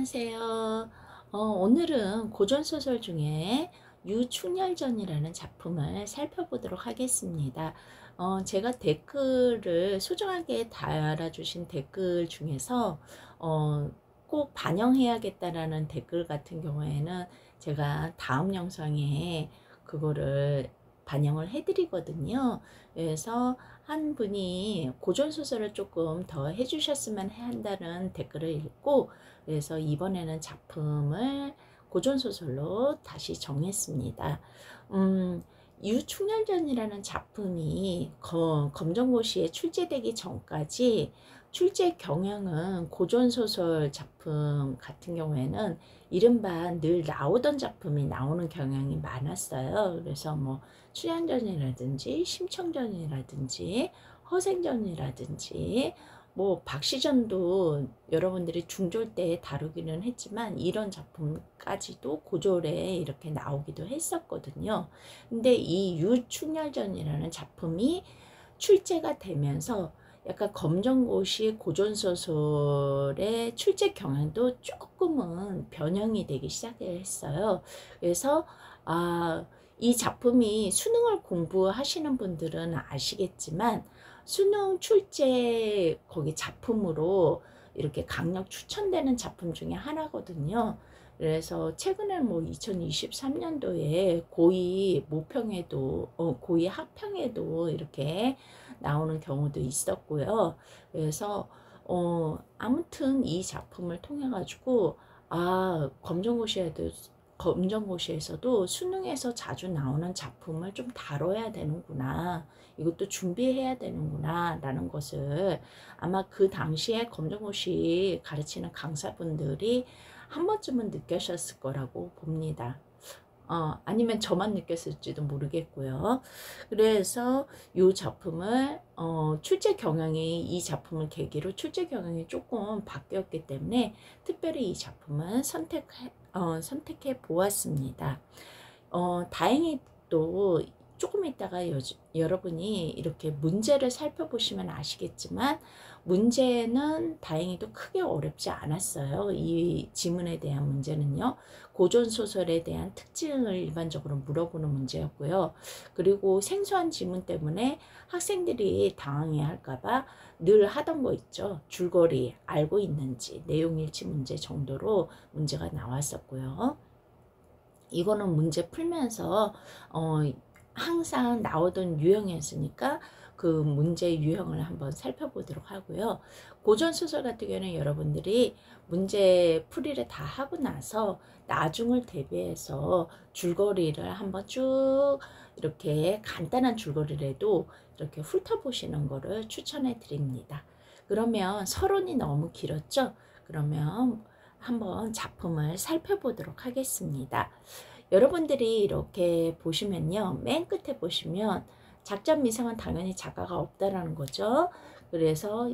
안녕하세요. 오늘은 고전소설 중에 유충렬전이라는 작품을 살펴보도록 하겠습니다. 제가 댓글을 소중하게 달아주신 댓글 중에서 꼭 반영해야겠다라는 댓글 같은 경우에는 제가 다음 영상에 그거를 반영을 해드리거든요. 그래서 한 분이 고전소설을 조금 더 해주셨으면 한다는 댓글을 읽고, 그래서 이번에는 작품을 고전소설로 다시 정했습니다. 유충렬전이라는 작품이 검정고시에 출제되기 전까지 출제 경향은 고전소설 작품 같은 경우에는 이른바 늘 나오던 작품이 나오는 경향이 많았어요. 그래서 뭐 춘향전이라든지 심청전이라든지 허생전이라든지 뭐 박시전도 여러분들이 중졸 때 다루기는 했지만 이런 작품까지도 고졸에 이렇게 나오기도 했었거든요. 근데 이 유충렬전이라는 작품이 출제가 되면서 약간 검정고시 고전소설의 출제 경향도 조금은 변형이 되기 시작했어요. 그래서 이 작품이 수능을 공부하시는 분들은 아시겠지만 수능 출제 거기 작품으로 이렇게 강력 추천되는 작품 중에 하나거든요. 그래서 최근에 뭐 2023년도에 고2 모평에도 고2 학평에도 이렇게 나오는 경우도 있었고요. 그래서 아무튼 이 작품을 통해 가지고 검정고시에서도 수능에서 자주 나오는 작품을 좀 다뤄야 되는구나, 이것도 준비해야 되는구나 라는 것을 아마 그 당시에 검정고시 가르치는 강사분들이 한 번쯤은 느끼셨을 거라고 봅니다. 아니면 저만 느꼈을지도 모르겠고요. 그래서 이 작품을 출제 경향이 이 작품을 계기로 출제 경향이 조금 바뀌었기 때문에 특별히 이 작품을 선택해 보았습니다. 다행히 또 조금 있다가 여러분이 이렇게 문제를 살펴보시면 아시겠지만 문제는 다행히도 크게 어렵지 않았어요. 이 지문에 대한 문제는요. 고전소설에 대한 특징을 일반적으로 물어보는 문제였고요. 그리고 생소한 지문 때문에 학생들이 당황해 할까봐 늘 하던 거 있죠. 줄거리 알고 있는지 내용일치 문제 정도로 문제가 나왔었고요. 이거는 문제 풀면서 항상 나오던 유형이었으니까 그 문제 유형을 한번 살펴보도록 하고요. 고전소설 같은 경우는 여러분들이 문제 풀이를 다 하고 나서 나중을 대비해서 줄거리를 한번 쭉 이렇게 간단한 줄거리라도 이렇게 훑어보시는 거를 추천해 드립니다. 그러면 서론이 너무 길었죠? 그러면 한번 작품을 살펴보도록 하겠습니다. 여러분들이 이렇게 보시면요, 맨 끝에 보시면 작전 미상은 당연히 작가가 없다라는 거죠. 그래서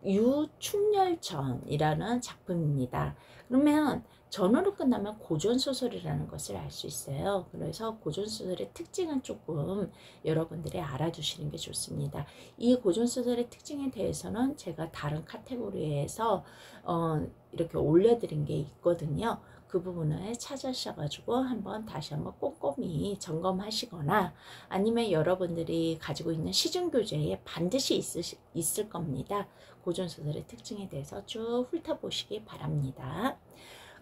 유충렬전이라는 작품입니다. 그러면 전어로 끝나면 고전소설이라는 것을 알 수 있어요. 그래서 고전소설의 특징은 조금 여러분들이 알아두시는 게 좋습니다. 이 고전소설의 특징에 대해서는 제가 다른 카테고리에서 이렇게 올려드린 게 있거든요. 그 부분을 찾으셔가지고 다시 한번 꼼꼼히 점검하시거나 아니면 여러분들이 가지고 있는 시중교재에 반드시 있을 겁니다. 고전소설의 특징에 대해서 쭉 훑어보시기 바랍니다.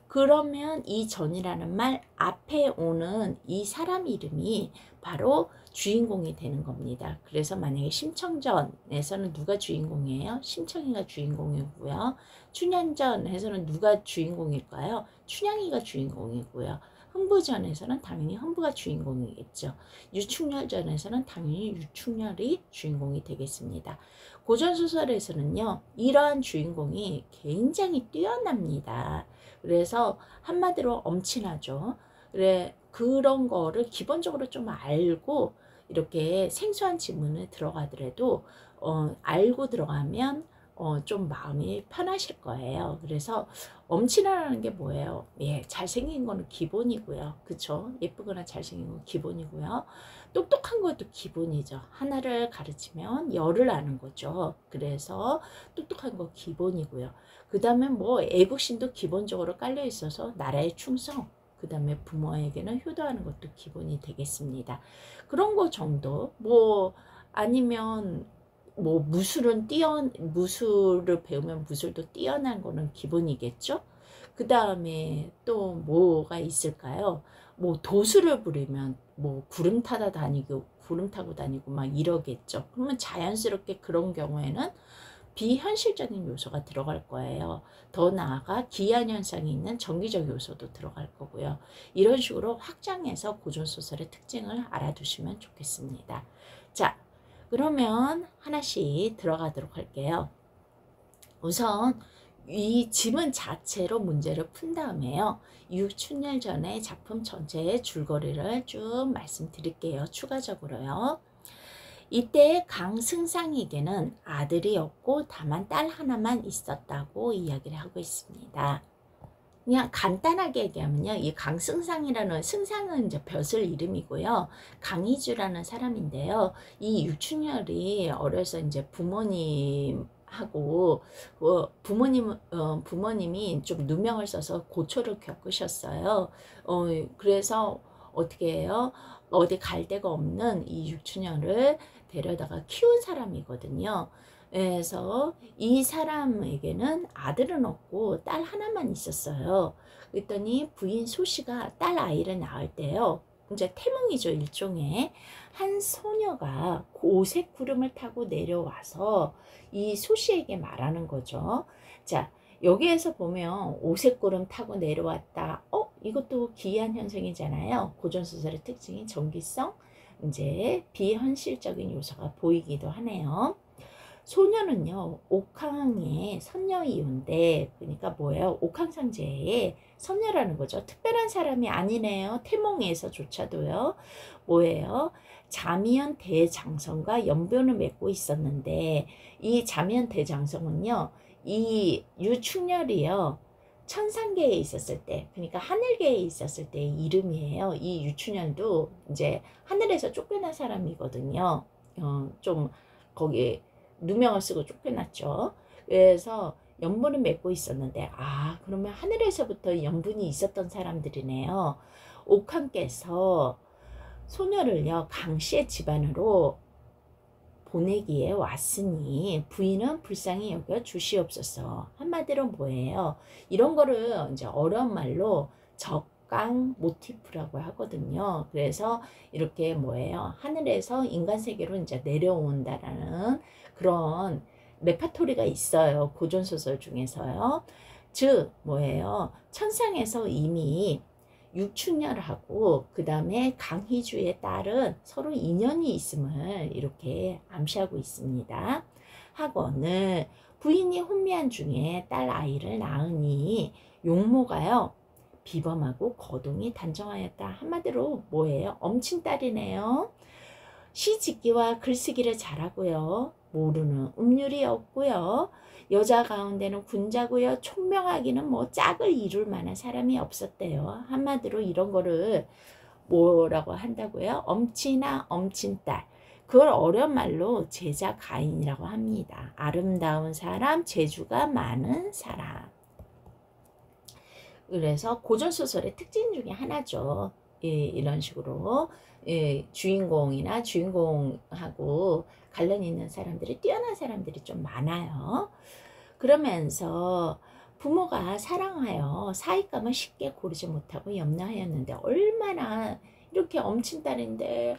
그러면 이 전이라는 말 앞에 오는 이 사람 이름이 바로 주인공이 되는 겁니다. 그래서 만약에 심청전에서는 누가 주인공이에요? 심청이가 주인공이고요. 춘향전에서는 누가 주인공일까요? 춘향이가 주인공이고요. 흥부전에서는 당연히 흥부가 주인공이겠죠. 유충렬전에서는 당연히 유충렬이 주인공이 되겠습니다. 고전소설에서는요, 이러한 주인공이 굉장히 뛰어납니다. 그래서 한마디로 엄친하죠. 그런 거를 기본적으로 좀 알고 이렇게 생소한 지문을 들어가더라도 알고 들어가면 좀 마음이 편하실 거예요. 그래서 엄친아라는 게 뭐예요? 예, 잘생긴 거는 기본이고요. 그쵸? 예쁘거나 잘생긴 건 기본이고요. 똑똑한 것도 기본이죠. 하나를 가르치면 열을 아는 거죠. 그래서 똑똑한 거 기본이고요. 그 다음에 뭐 애국심도 기본적으로 깔려 있어서 나라의 충성, 그 다음에 부모에게는 효도하는 것도 기본이 되겠습니다. 그런 거 정도, 뭐 아니면 뭐 무술을 배우면 무술도 뛰어난 거는 기본이겠죠. 그 다음에 또 뭐가 있을까요? 뭐 도수를 부리면 뭐 구름 타고 다니고 막 이러겠죠. 그러면 자연스럽게 그런 경우에는 비현실적인 요소가 들어갈 거예요. 더 나아가 기한 현상이 있는 정기적 요소도 들어갈 거고요. 이런 식으로 확장해서 고전소설의 특징을 알아두시면 좋겠습니다. 자, 그러면 하나씩 들어가도록 할게요. 우선 이 지문 자체로 문제를 푼 다음에요. 6춘열 전에 작품 전체의 줄거리를 쭉 말씀드릴게요. 추가적으로요. 이때 강승상에게는 아들이 없고 다만 딸 하나만 있었다고 이야기를 하고 있습니다. 그냥 간단하게 얘기하면요. 이 강승상이라는, 승상은 이제 벼슬 이름이고요. 강희주라는 사람인데요. 이 유춘열이 어려서 이제 부모님하고 부모님이 좀 누명을 써서 고초를 겪으셨어요. 그래서 어떻게 해요? 어디 갈 데가 없는 이 유춘열을 데려다가 키운 사람이거든요. 그래서 이 사람에게는 아들은 없고 딸 하나만 있었어요. 그랬더니 부인 소씨가 딸 아이를 낳을 때요. 이제 태몽이죠, 일종의. 한 소녀가 오색 구름을 타고 내려와서 이 소씨에게 말하는 거죠. 자, 여기에서 보면 오색 구름 타고 내려왔다. 이것도 기이한 현상이잖아요. 고전소설의 특징이 정기성, 이제 비현실적인 요소가 보이기도 하네요. 소녀는요, 옥황의 선녀이온데, 그러니까 뭐예요? 옥황상제의 선녀라는 거죠. 특별한 사람이 아니네요. 태몽에서조차도요. 뭐예요? 자미연 대장성과 연변을 맺고 있었는데, 이 자미연 대장성은요, 이 유충렬이요, 천상계에 있었을 때, 그러니까 하늘계에 있었을 때의 이름이에요. 이 유충렬도 이제 하늘에서 쫓겨난 사람이거든요. 좀 거기 누명을 쓰고 쫓겨났죠. 그래서 연분을 맺고 있었는데, 그러면 하늘에서부터 연분이 있었던 사람들이네요. 옥황께서 소녀를요, 강씨의 집안으로 보내기에 왔으니 부인은 불쌍히 여겨 주시옵소서. 한마디로 뭐예요? 이런 거를 이제 어려운 말로 적강 모티프라고 하거든요. 그래서 이렇게 뭐예요? 하늘에서 인간 세계로 이제 내려온다라는 그런 레파토리가 있어요. 고전소설 중에서요. 즉 뭐예요? 천상에서 이미 육춘열하고 그 다음에 강희주의 딸은 서로 인연이 있음을 이렇게 암시하고 있습니다. 하고는 부인이 혼미한 중에 딸 아이를 낳으니 용모가요, 비범하고 거동이 단정하였다. 한마디로 뭐예요? 엄친딸이네요. 시 짓기와 글쓰기를 잘하고요. 모르는 음률이 없고요. 여자 가운데는 군자고요. 총명하기는 뭐 짝을 이룰 만한 사람이 없었대요. 한마디로 이런 거를 뭐라고 한다고요? 엄친아, 엄친딸. 그걸 어려운 말로 제자 가인이라고 합니다. 아름다운 사람, 재주가 많은 사람. 그래서 고전소설의 특징 중에 하나죠. 이런 식으로 주인공이나 주인공하고 관련 있는 사람들이, 뛰어난 사람들이 좀 많아요. 그러면서 부모가 사랑하여 사익감을 쉽게 고르지 못하고 염려하였는데, 얼마나 이렇게 엄친딸인데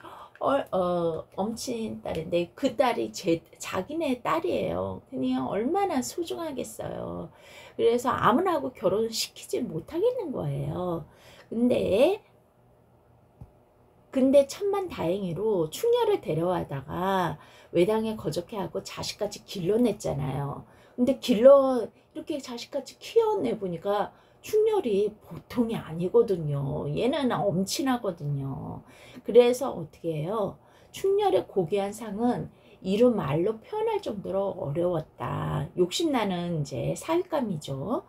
엄친딸인데 그 딸이 자기네 딸이에요. 그냥 얼마나 소중하겠어요. 그래서 아무나하고 결혼시키지 못하겠는 거예요. 근데 천만 다행히로 충녀를 데려와다가 외당에 거적해 하고 자식까지 길러냈잖아요. 근데 이렇게 자식까지 키워내 보니까 충렬이 보통이 아니거든요. 얘는 엄친하거든요. 그래서 어떻게 해요? 충렬의 고귀한 상은 이루 말로 표현할 정도로 어려웠다. 욕심나는 이제 사윗감이죠.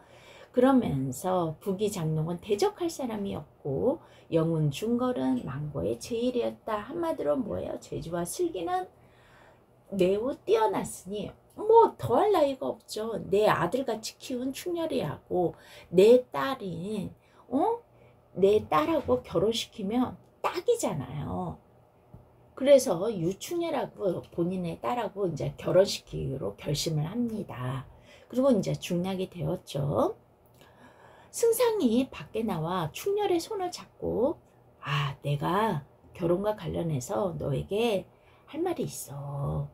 그러면서 부기장롱은 대적할 사람이 없고 영운 중걸은 망고의 제일이었다. 한마디로 뭐예요? 재주와 슬기는 매우 뛰어났으니 뭐 더할 나위가 없죠. 내 아들같이 키운 충렬이하고 내 딸인 내 딸하고 결혼시키면 딱이잖아요. 그래서 유충렬하고 본인의 딸하고 이제 결혼시키기로 결심을 합니다. 그리고 이제 중략이 되었죠. 승상이 밖에 나와 충렬의 손을 잡고 내가 결혼과 관련해서 너에게 할 말이 있어.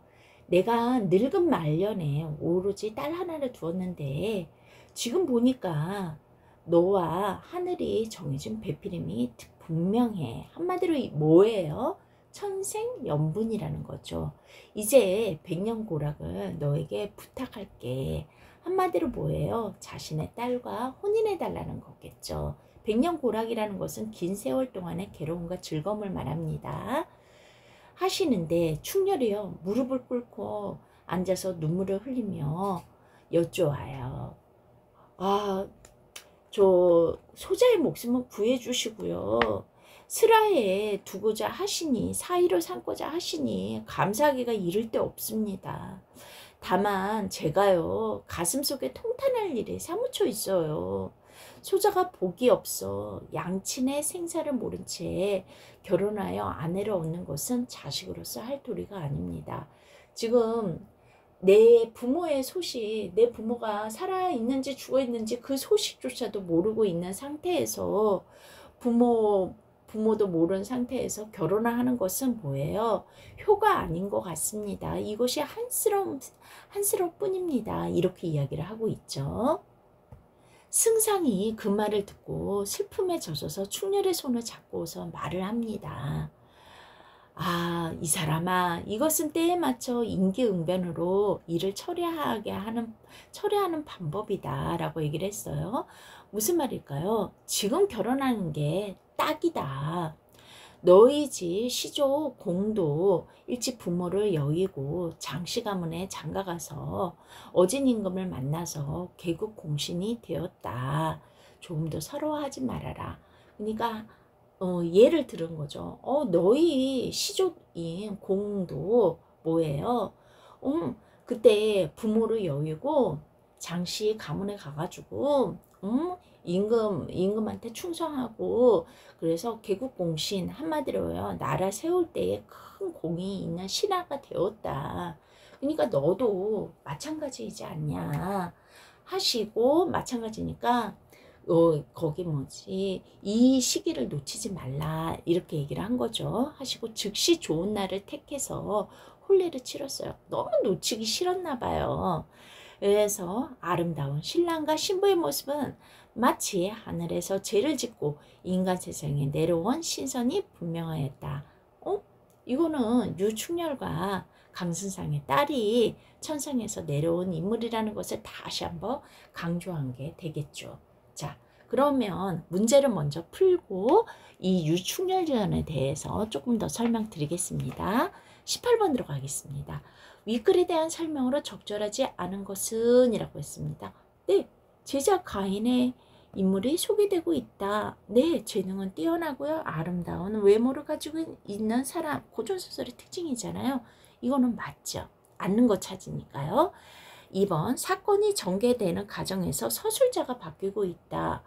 내가 늙은 말년에 오로지 딸 하나를 두었는데 지금 보니까 너와 하늘이 정해준 배필임이 분명해. 한마디로 뭐예요? 천생연분이라는 거죠. 이제 백년고락을 너에게 부탁할게. 한마디로 뭐예요? 자신의 딸과 혼인해달라는 거겠죠. 백년고락이라는 것은 긴 세월 동안의 괴로움과 즐거움을 말합니다. 하시는데 충렬이요. 무릎을 꿇고 앉아서 눈물을 흘리며 여쭈어요. 저 소자의 목숨을 구해주시고요. 슬하에 두고자 하시니 사이로 삼고자 하시니 감사하기가 이를 데 없습니다. 다만 제가요 가슴속에 통탄할 일이 사무쳐 있어요. 소자가 복이 없어 양친의 생사를 모른 채 결혼하여 아내를 얻는 것은 자식으로서 할 도리가 아닙니다. 지금 내 부모의 소식, 내 부모가 살아있는지 죽어있는지 그 소식조차도 모르고 있는 상태에서 부모도 모르는 상태에서 결혼을 하는 것은 뭐예요? 효가 아닌 것 같습니다. 이것이 한스러울 뿐입니다. 이렇게 이야기를 하고 있죠. 승상이 그 말을 듣고 슬픔에 젖어서 충렬의 손을 잡고서 말을 합니다. 이 사람아, 이것은 때에 맞춰 임기응변으로 일을 처리하는 방법이다 라고 얘기를 했어요. 무슨 말일까요? 지금 결혼하는 게 딱이다. 너희 집 시조 공도 일찍 부모를 여의고 장씨 가문에 장가가서 어진 임금을 만나서 개국 공신이 되었다. 조금 더 서러워하지 말아라. 그러니까 예를 들은 거죠. 너희 시조인 공도 뭐예요? 그때 부모를 여의고 장씨 가문에 가가지고 임금한테 충성하고 그래서 개국공신 한마디로요 나라 세울 때에 큰 공이 있는 신하가 되었다. 그러니까 너도 마찬가지이지 않냐 하시고 마찬가지니까 거기 이 시기를 놓치지 말라 이렇게 얘기를 한 거죠. 하시고 즉시 좋은 날을 택해서 혼례를 치렀어요. 너무 놓치기 싫었나 봐요. 그래서 아름다운 신랑과 신부의 모습은 마치 하늘에서 죄를 짓고 인간 세상에 내려온 신선이 분명하였다. 이거는 유충렬과 강순상의 딸이 천상에서 내려온 인물이라는 것을 다시 한번 강조한 게 되겠죠. 자, 그러면 문제를 먼저 풀고 이 유충렬전에 대해서 조금 더 설명드리겠습니다. 18번으로 가겠습니다. 윗글에 대한 설명으로 적절하지 않은 것은 이라고 했습니다. 네, 제자 가인의 인물이 소개되고 있다. 네, 재능은 뛰어나고요. 아름다운 외모를 가지고 있는 사람. 고전소설의 특징이잖아요. 이거는 맞죠. 않는 거 찾으니까요. 2번, 사건이 전개되는 과정에서 서술자가 바뀌고 있다.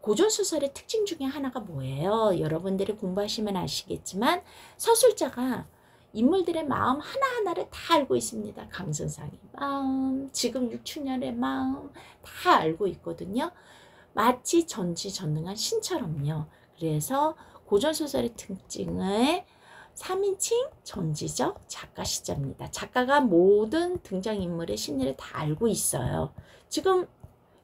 고전소설의 특징 중에 하나가 뭐예요? 여러분들이 공부하시면 아시겠지만 서술자가 인물들의 마음 하나하나를 다 알고 있습니다. 강선상의 마음, 지금 유충렬의 마음 다 알고 있거든요. 마치 전지전능한 신처럼요. 그래서 고전소설의 특징은 3인칭 전지적 작가 시점입니다. 작가가 모든 등장인물의 심리를 다 알고 있어요. 지금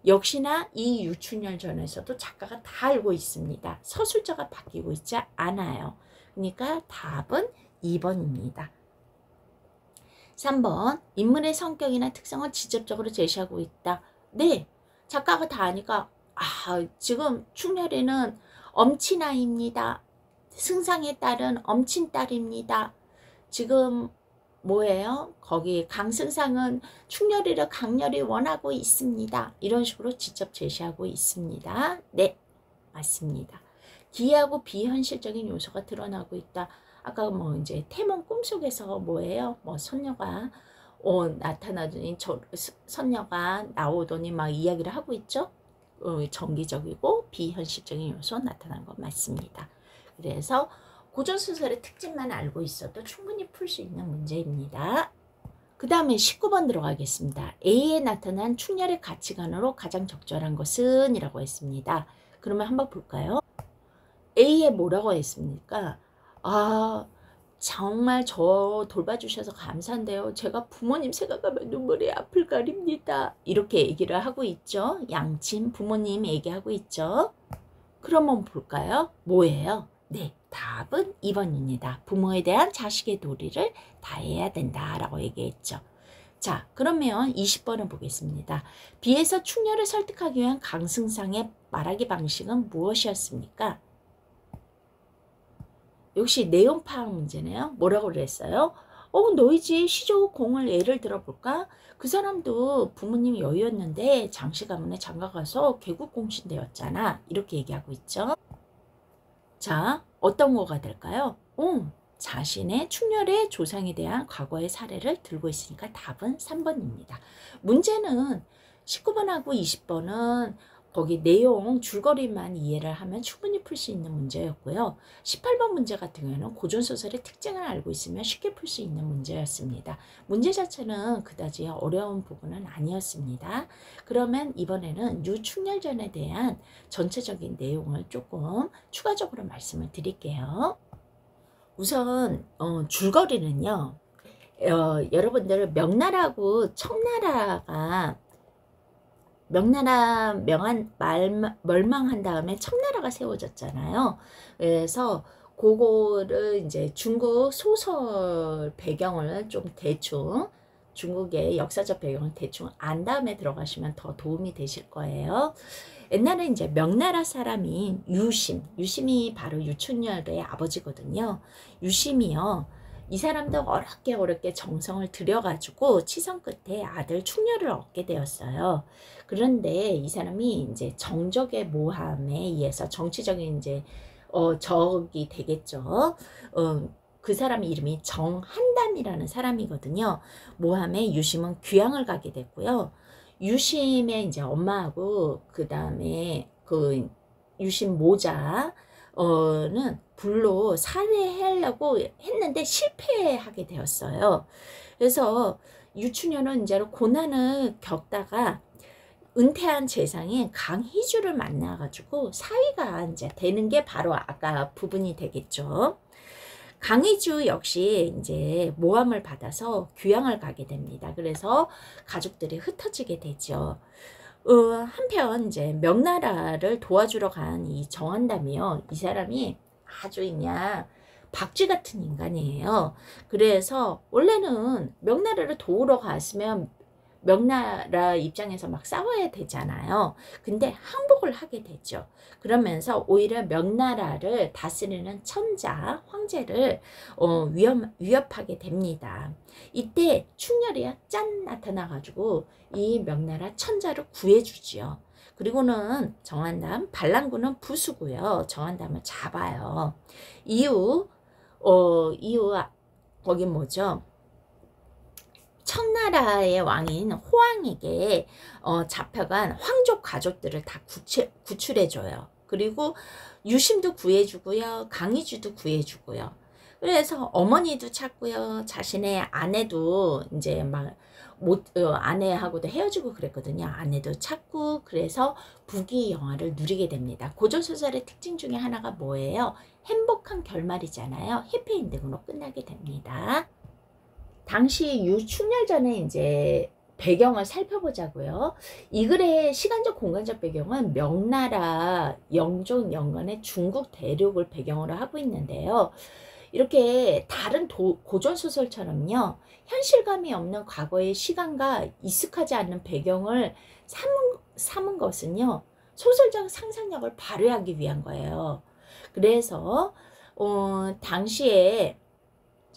역시나 이 유충렬전에서도 작가가 다 알고 있습니다. 서술자가 바뀌고 있지 않아요. 그러니까 답은 2번입니다. 3번, 인물의 성격이나 특성을 직접적으로 제시하고 있다. 네, 작가가 다 아니까 지금 충렬에는 엄친아입니다. 승상의 딸은 엄친딸입니다. 지금 뭐예요? 거기 강승상은 충렬이를 강렬히 원하고 있습니다. 이런 식으로 직접 제시하고 있습니다. 네, 맞습니다. 기이하고 비현실적인 요소가 드러나고 있다. 아까 뭐 이제 태몽 꿈속에서 뭐예요? 뭐 선녀가 나타나더니 선녀가 나오더니 막 이야기를 하고 있죠. 정기적이고 비현실적인 요소 나타난 건 맞습니다. 그래서 고전소설의 특징만 알고 있어도 충분히 풀 수 있는 문제입니다. 그 다음에 19번 들어가겠습니다. A에 나타난 충렬의 가치관으로 가장 적절한 것은? 이라고 했습니다. 그러면 한번 볼까요? A에 뭐라고 했습니까? 아, 정말 저 돌봐주셔서 감사한데요. 제가 부모님 생각하면 눈물이 앞을 가립니다. 이렇게 얘기를 하고 있죠. 양친 부모님 얘기하고 있죠. 그러면 볼까요? 뭐예요? 네, 답은 2번입니다. 부모에 대한 자식의 도리를 다해야 된다라고 얘기했죠. 자, 그러면 20번을 보겠습니다. B에서 충렬을 설득하기 위한 강승상의 말하기 방식은 무엇이었습니까? 역시 내용 파악 문제네요. 뭐라고 그랬어요? 너희 집 시조 공을 예를 들어볼까? 그 사람도 부모님이 여유였는데 장씨 가문에 장가가서 개국공신되었잖아. 이렇게 얘기하고 있죠. 자, 어떤 거가 될까요? 자신의 충렬의 조상에 대한 과거의 사례를 들고 있으니까 답은 3번입니다. 문제는 19번하고 20번은 거기 내용 줄거리만 이해를 하면 충분히 풀 수 있는 문제였고요. 18번 문제 같은 경우에는 고전소설의 특징을 알고 있으면 쉽게 풀 수 있는 문제였습니다. 문제 자체는 그다지 어려운 부분은 아니었습니다. 그러면 이번에는 유충렬전에 대한 전체적인 내용을 조금 추가적으로 말씀을 드릴게요. 우선 줄거리는요. 여러분들 명나라하고 청나라가 명나라 멸망한 다음에 청나라가 세워졌잖아요. 그래서 그거를 이제 중국 소설 배경을 좀 대충 중국의 역사적 배경을 대충 안 다음에 들어가시면 더 도움이 되실 거예요. 옛날에 이제 명나라 사람인 유심이 바로 유충렬의 아버지거든요. 유심이요. 이 사람도 어렵게 정성을 들여가지고 치성 끝에 아들 충렬을 얻게 되었어요. 그런데 이 사람이 이제 정적의 모함에 의해서 정치적인 이제 적이 되겠죠. 그 사람 이름이 정한담이라는 사람이거든요. 모함에 유심은 귀양을 가게 됐고요. 유심의 이제 엄마하고 그 다음에 그 유심 모자는 불로 살해하려고 했는데 실패하게 되었어요. 그래서 유충렬은 이제 고난을 겪다가 은퇴한 재상인 강희주를 만나가지고 사위가 이제 되는 게 바로 아까 부분이 되겠죠. 강희주 역시 이제 모함을 받아서 귀양을 가게 됩니다. 그래서 가족들이 흩어지게 되죠. 한편 이제 명나라를 도와주러 간 이 정한담이요. 이 사람이 아주 그냥 박쥐 같은 인간이에요. 그래서 원래는 명나라를 도우러 갔으면 명나라 입장에서 막 싸워야 되잖아요. 근데 항복을 하게 되죠. 그러면서 오히려 명나라를 다스리는 천자, 황제를 위협하게 됩니다. 이때 충렬이 짠 나타나가지고 이 명나라 천자를 구해주지요. 그리고는 정한담, 반란군은 부수고요. 정한담을 잡아요. 이후 거기 뭐죠? 청나라의 왕인 호황에게 잡혀간 황족 가족들을 다 구출해줘요. 그리고 유심도 구해주고요. 강희주도 구해주고요. 그래서 어머니도 찾고요. 자신의 아내도 이제 막 아내하고도 헤어지고 그랬거든요. 아내도 찾고 그래서 부귀영화를 누리게 됩니다. 고전소설의 특징 중에 하나가 뭐예요? 행복한 결말이잖아요. 해피엔딩으로 끝나게 됩니다. 당시 유충렬전의 이제 배경을 살펴보자고요. 이 글의 시간적 공간적 배경은 명나라 영종 연간의 중국 대륙을 배경으로 하고 있는데요. 이렇게 다른 고전소설처럼요. 현실감이 없는 과거의 시간과 익숙하지 않는 배경을 삼은 것은요. 소설적 상상력을 발휘하기 위한 거예요. 그래서 당시에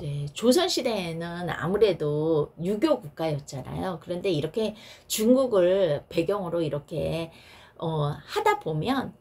이제 조선시대에는 아무래도 유교 국가였잖아요. 그런데 이렇게 중국을 배경으로 이렇게 하다 보면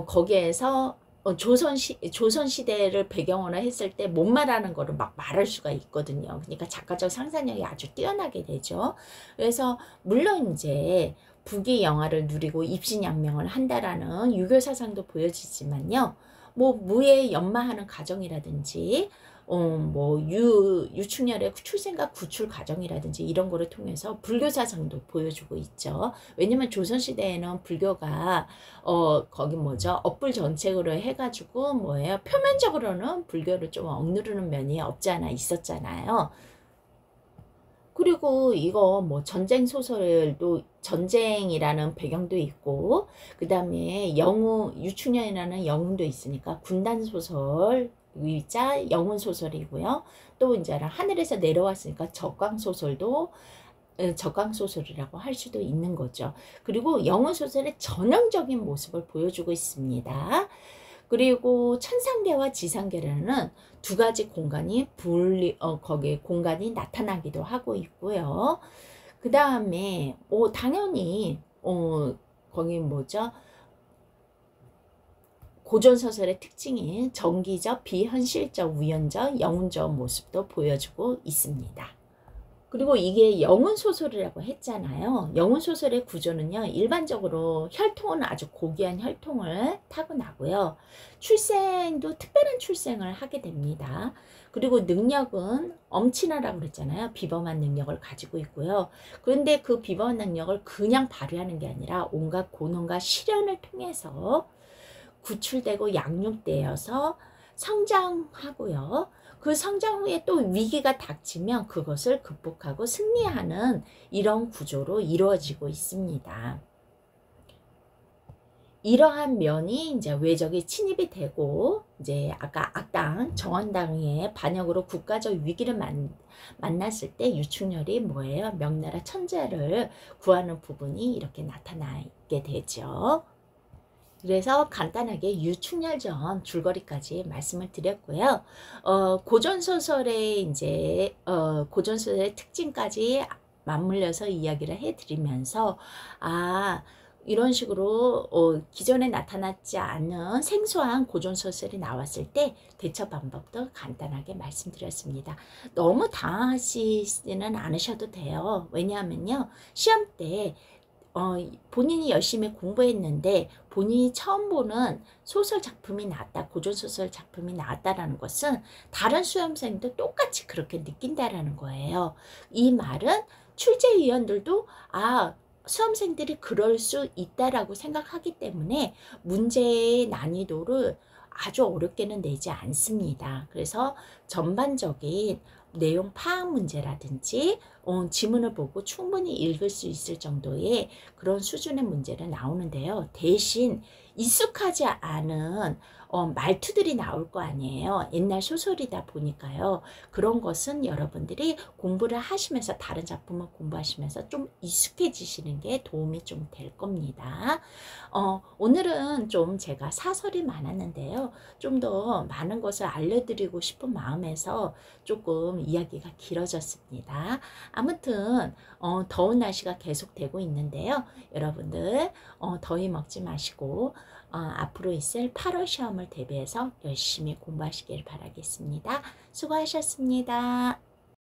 거기에서 조선시대를 배경으로 했을 때 못 말하는 거를 막 말할 수가 있거든요. 그러니까 작가적 상상력이 아주 뛰어나게 되죠. 그래서 물론 이제 북이 영화를 누리고 입신양명을 한다라는 유교 사상도 보여지지만요. 뭐 무에 연마하는 가정이라든지 뭐 유충렬의 출생과 구출 과정이라든지 이런 거를 통해서 불교 사상도 보여주고 있죠. 왜냐면 조선시대에는 불교가 거기 뭐죠? 업불 정책으로 해가지고 뭐예요? 표면적으로는 불교를 좀 억누르는 면이 없지 않아 있었잖아요. 그리고 이거 뭐 전쟁 소설도 전쟁이라는 배경도 있고 그 다음에 영웅 유충년이라는 영웅도 있으니까 군단 소설 위자 영웅 소설이고요. 또 이제 하늘에서 내려왔으니까 적강 소설도 적강 소설이라고 할 수도 있는 거죠. 그리고 영웅 소설의 전형적인 모습을 보여주고 있습니다. 그리고 천상계와 지상계라는 두 가지 공간이 거기에 공간이 나타나기도 하고 있고요. 그 다음에 당연히 거기 뭐죠? 고전소설의 특징인 정기적, 비현실적, 우연적, 영웅적 모습도 보여주고 있습니다. 그리고 이게 영혼소설이라고 했잖아요. 영혼소설의 구조는요. 일반적으로 혈통은 아주 고귀한 혈통을 타고나고요. 출생도 특별한 출생을 하게 됩니다. 그리고 능력은 엄친아라고 그랬잖아요. 비범한 능력을 가지고 있고요. 그런데 그 비범한 능력을 그냥 발휘하는 게 아니라 온갖 고난과 시련을 통해서 구출되고 양육되어서 성장하고요. 그 성장 후에 또 위기가 닥치면 그것을 극복하고 승리하는 이런 구조로 이루어지고 있습니다. 이러한 면이 이제 외적이 침입이 되고 이제 아까 악당 정원당의 반역으로 국가적 위기를 만났을 때 유충렬이 뭐예요? 명나라 천재를 구하는 부분이 이렇게 나타나게 되죠. 그래서 간단하게 유충렬전 줄거리까지 말씀을 드렸고요. 고전소설의 이제 고전소설의 특징까지 맞물려서 이야기를 해드리면서 이런 식으로 기존에 나타났지 않은 생소한 고전소설이 나왔을 때 대처 방법도 간단하게 말씀드렸습니다. 너무 당황하시지는 않으셔도 돼요. 왜냐하면요. 시험 때 본인이 열심히 공부했는데 본인이 처음 보는 소설 작품이 나왔다, 고전소설 작품이 나왔다라는 것은 다른 수험생도 똑같이 그렇게 느낀다라는 거예요. 이 말은 출제위원들도 수험생들이 그럴 수 있다라고 생각하기 때문에 문제의 난이도를 아주 어렵게는 내지 않습니다. 그래서 전반적인 내용 파악 문제라든지 지문을 보고 충분히 읽을 수 있을 정도의 그런 수준의 문제를 나오는데요. 대신 익숙하지 않은 말투들이 나올 거 아니에요. 옛날 소설이다 보니까요. 그런 것은 여러분들이 공부를 하시면서 다른 작품을 공부하시면서 좀 익숙해지시는 게 도움이 좀 될 겁니다. 오늘은 좀 제가 사설이 많았는데요. 좀 더 많은 것을 알려드리고 싶은 마음에서 조금 이야기가 길어졌습니다. 아무튼 더운 날씨가 계속되고 있는데요. 여러분들 더위 먹지 마시고 앞으로 있을 8월 시험을 대비해서 열심히 공부하시길 바라겠습니다. 수고하셨습니다.